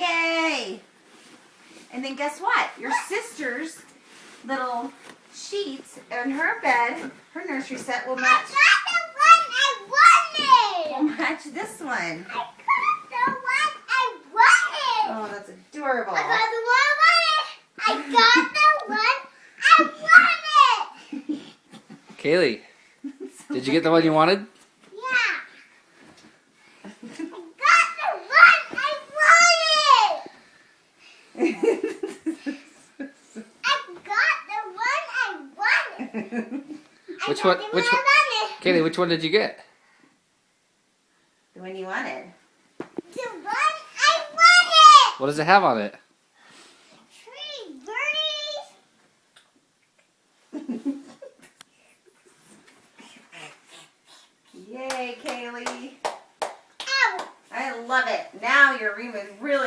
Yay! And then guess what? Your sister's little sheets in her bed, her nursery set will match. I got the one I wanted! Will match this one. I got the one I wanted! Oh, that's adorable. I got the one I wanted! I got the one I wanted! Kaylee, did you get the one you wanted? Yeah! I got the one I wanted! I got the one I wanted! Which one? Which one? Kaylee, which one did you get? The one you wanted. The one I wanted! What does it have on it? Tree birdies! Yay, Kaylee. Ow! I love it. Now your room is really